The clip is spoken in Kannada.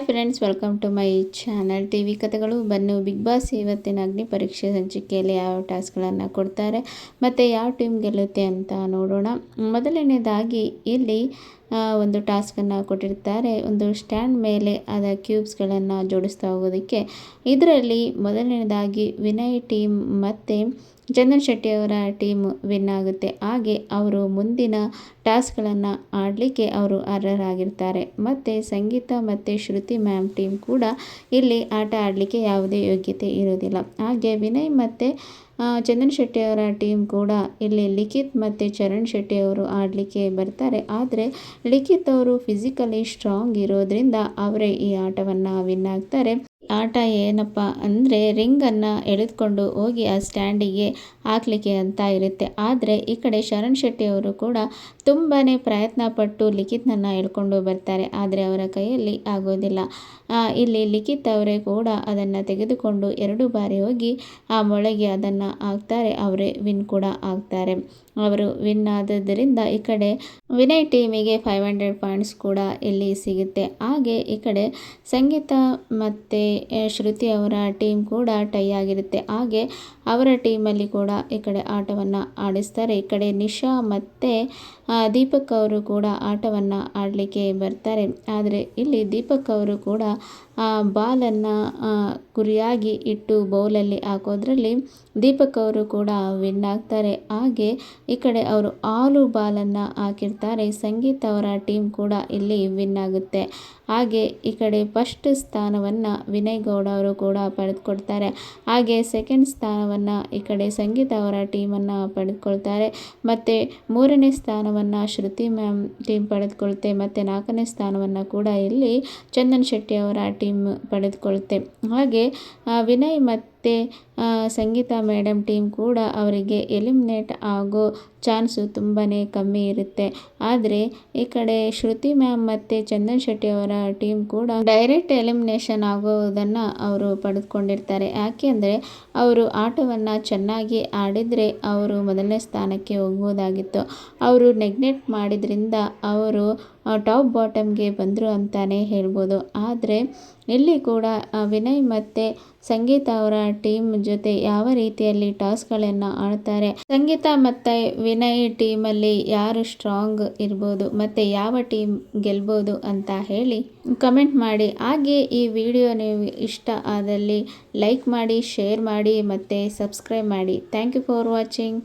Friends, welcome to my channel TV ಕಥೆಗಳು. ಬನ್ನು ಬಿಗ್ ಬಾಸ್ ಇವತ್ತಿನ ಅಗ್ನಿ ಪರೀಕ್ಷೆ ಸಂಚಿಕೆಯಲ್ಲಿ ಯಾವ ಟಾಸ್ಕ್ಗಳನ್ನು ಕೊಡ್ತಾರೆ ಮತ್ತು ಯಾವ ಟೀಮ್ ಗೆಲ್ಲುತ್ತೆ ಅಂತ ನೋಡೋಣ. ಮೊದಲನೇದಾಗಿ ಇಲ್ಲಿ ಒಂದು ಟಾಸ್ಕನ್ನು ಕೊಟ್ಟಿರ್ತಾರೆ. ಒಂದು ಸ್ಟ್ಯಾಂಡ್ ಮೇಲೆ ಅದ ಕ್ಯೂಬ್ಸ್ಗಳನ್ನು ಜೋಡಿಸ್ತಾ ಹೋಗೋದಕ್ಕೆ. ಇದರಲ್ಲಿ ಮೊದಲನೇದಾಗಿ ವಿನಯ್ ಟೀಮ್ ಮತ್ತು ಚಂದನ್ ಶೆಟ್ಟಿ ಅವರ ಟೀಮ್ ವಿನ್ ಆಗುತ್ತೆ. ಹಾಗೆ ಅವರು ಮುಂದಿನ ಟಾಸ್ಕ್ಗಳನ್ನು ಆಡಲಿಕ್ಕೆ ಅವರು ಅರ್ಹರಾಗಿರ್ತಾರೆ. ಮತ್ತು ಸಂಗೀತ ಮತ್ತು ಶ್ರುತಿ ಮ್ಯಾಮ್ ಟೀಮ್ ಕೂಡ ಇಲ್ಲಿ ಆಟ ಆಡಲಿಕ್ಕೆ ಯಾವುದೇ ಯೋಗ್ಯತೆ ಇರೋದಿಲ್ಲ. ಹಾಗೆ ವಿನಯ್ ಮತ್ತು ಚಂದನ್ ಶೆಟ್ಟಿ ಅವರ ಟೀಮ್ ಕೂಡ ಇಲ್ಲಿ ಲಿಖಿತ್ ಮತ್ತು ಚರಣ್ ಶೆಟ್ಟಿ ಅವರು ಆಡಲಿಕ್ಕೆ ಬರ್ತಾರೆ. ಆದರೆ ಲಿಖಿತ್ ಅವರು ಫಿಸಿಕಲಿ ಸ್ಟ್ರಾಂಗ್ ಇರೋದ್ರಿಂದ ಅವರೇ ಈ ಆಟವನ್ನು ವಿನ್ ಆಗ್ತಾರೆ. ಆಟ ಏನಪ್ಪ ಅಂದರೆ ರಿಂಗನ್ನು ಎಳೆದುಕೊಂಡು ಹೋಗಿ ಆ ಸ್ಟ್ಯಾಂಡಿಗೆ ಹಾಕಲಿಕ್ಕೆ ಅಂತ ಇರುತ್ತೆ. ಆದರೆ ಈ ಕಡೆ ಶರಣ್ ಶೆಟ್ಟಿ ಅವರು ಕೂಡ ತುಂಬಾ ಪ್ರಯತ್ನ ಪಟ್ಟು ಲಿಖಿತ್ನನ್ನು ಎಳ್ಕೊಂಡು ಬರ್ತಾರೆ. ಆದರೆ ಅವರ ಕೈಯಲ್ಲಿ ಆಗೋದಿಲ್ಲ. ಇಲ್ಲಿ ಲಿಖಿತ್ ಅವರೇ ಕೂಡ ಅದನ್ನು ತೆಗೆದುಕೊಂಡು 2 ಬಾರಿ ಹೋಗಿ ಆ ಮೊಳೆಗೆ ಅದನ್ನು ಹಾಕ್ತಾರೆ. ಅವರೇ ವಿನ್ ಕೂಡ ಆಗ್ತಾರೆ. ಅವರು ವಿನ್ ಆದದ್ದರಿಂದ ಈ ಕಡೆ ವಿನಯ್ ಟೀಮಿಗೆ 500 ಪಾಯಿಂಟ್ಸ್ ಕೂಡ ಇಲ್ಲಿ ಸಿಗುತ್ತೆ. ಹಾಗೆ ಈ ಕಡೆ ಸಂಗೀತ ಮತ್ತು ಶ್ರುತಿ ಅವರ ಟೀಮ್ ಕೂಡ ಟೈ ಆಗಿರುತ್ತೆ. ಹಾಗೆ ಅವರ ಟೀಮಲ್ಲಿ ಕೂಡ ಈ ಕಡೆ ಆಟವನ್ನು ಆಡಿಸ್ತಾರೆ. ಈ ಕಡೆ ನಿಶಾ ಮತ್ತು ದೀಪಕ್ ಅವರು ಕೂಡ ಆಟವನ್ನು ಆಡಲಿಕ್ಕೆ ಬರ್ತಾರೆ. ಆದರೆ ಇಲ್ಲಿ ದೀಪಕ್ ಅವರು ಕೂಡ ಬಾಲನ್ನು ಗುರಿಯಾಗಿ ಇಟ್ಟು ಬೌಲಲ್ಲಿ ಹಾಕೋದ್ರಲ್ಲಿ ದೀಪಕ್ ಅವರು ಕೂಡ ವಿನ್ ಆಗ್ತಾರೆ. ಹಾಗೆ ಈ ಕಡೆ ಅವರು ಆಲು ಬಾಲನ್ನು ಹಾಕಿರ್ತಾರೆ. ಸಂಗೀತ ಅವರ ಟೀಮ್ ಕೂಡ ಇಲ್ಲಿ ವಿನ್ ಆಗುತ್ತೆ. ಹಾಗೆ ಈ ಕಡೆ ಫಸ್ಟ್ ಸ್ಥಾನವನ್ನು ವಿನಯ್ ಗೌಡ ಅವರು ಕೂಡ ಪಡೆದುಕೊಳ್ತಾರೆ. ಹಾಗೆ ಸೆಕೆಂಡ್ ಸ್ಥಾನವನ್ನು ಈ ಕಡೆ ಸಂಗೀತ ಅವರ ಟೀಮನ್ನು ಪಡೆದುಕೊಳ್ತಾರೆ. ಮತ್ತು 3ನೇ ಸ್ಥಾನವನ್ನು ಶ್ರುತಿ ಮ್ಯಾಮ್ ಟೀಮ್ ಪಡೆದುಕೊಳ್ಳುತ್ತೆ. ಮತ್ತು 4ನೇ ಸ್ಥಾನವನ್ನು ಕೂಡ ಇಲ್ಲಿ ಚಂದನ್ ಶೆಟ್ಟಿ ಅವರ ಟೀಮ್ ಪಡೆದುಕೊಳ್ಳುತ್ತೆ. ಹಾಗೆ ವಿನಯ್ ಮತ್ತು ಸಂಗೀತ ಮೇಡಮ್ ಟೀಮ್ ಕೂಡ ಅವರಿಗೆ ಎಲಿಮಿನೇಟ್ ಆಗೋ ಚಾನ್ಸು ತುಂಬಾ ಕಮ್ಮಿ ಇರುತ್ತೆ. ಆದರೆ ಈ ಕಡೆ ಶ್ರುತಿ ಮ್ಯಾಮ್ ಮತ್ತು ಚಂದನ್ ಶೆಟ್ಟಿ ಅವರ ಟೀಮ್ ಕೂಡ ಡೈರೆಕ್ಟ್ ಎಲಿಮಿನೇಷನ್ ಆಗೋದನ್ನು ಅವರು ಪಡೆದುಕೊಂಡಿರ್ತಾರೆ. ಯಾಕೆ ಅಂದರೆ ಅವರು ಆಟವನ್ನು ಚೆನ್ನಾಗಿ ಆಡಿದರೆ ಅವರು ಮೊದಲನೇ ಸ್ಥಾನಕ್ಕೆ ಹೋಗ್ಬೋದಾಗಿತ್ತು. ಅವರು ನೆಗ್ಲೆಕ್ಟ್ ಮಾಡಿದ್ರಿಂದ ಅವರು ಟಾಪ್ ಬಾಟಮ್ಗೆ ಬಂದರು ಅಂತಲೇ ಹೇಳ್ಬೋದು. ಆದರೆ ಇಲ್ಲಿ ಕೂಡ ವಿನಯ್ ಮತ್ತು ಸಂಗೀತ ಅವರ ಟೀಮ್ ಜೊತೆ ಯಾವ ರೀತಿಯಲ್ಲಿ ಟಾಸ್ಕ್ಗಳನ್ನು ಆಡ್ತಾರೆ, ಸಂಗೀತ ಮತ್ತು ವಿನಯ್ ಟೀಮಲ್ಲಿ ಯಾರು ಸ್ಟ್ರಾಂಗ್ ಇರ್ಬೋದು ಮತ್ತು ಯಾವ ಟೀಮ್ ಗೆಲ್ಬೋದು ಅಂತ ಹೇಳಿ ಕಮೆಂಟ್ ಮಾಡಿ. ಹಾಗೆ ಈ ವಿಡಿಯೋ ನೀವು ಇಷ್ಟ ಆದಲ್ಲಿ ಲೈಕ್ ಮಾಡಿ, ಶೇರ್ ಮಾಡಿ ಮತ್ತು ಸಬ್ಸ್ಕ್ರೈಬ್ ಮಾಡಿ. Thank you for watching.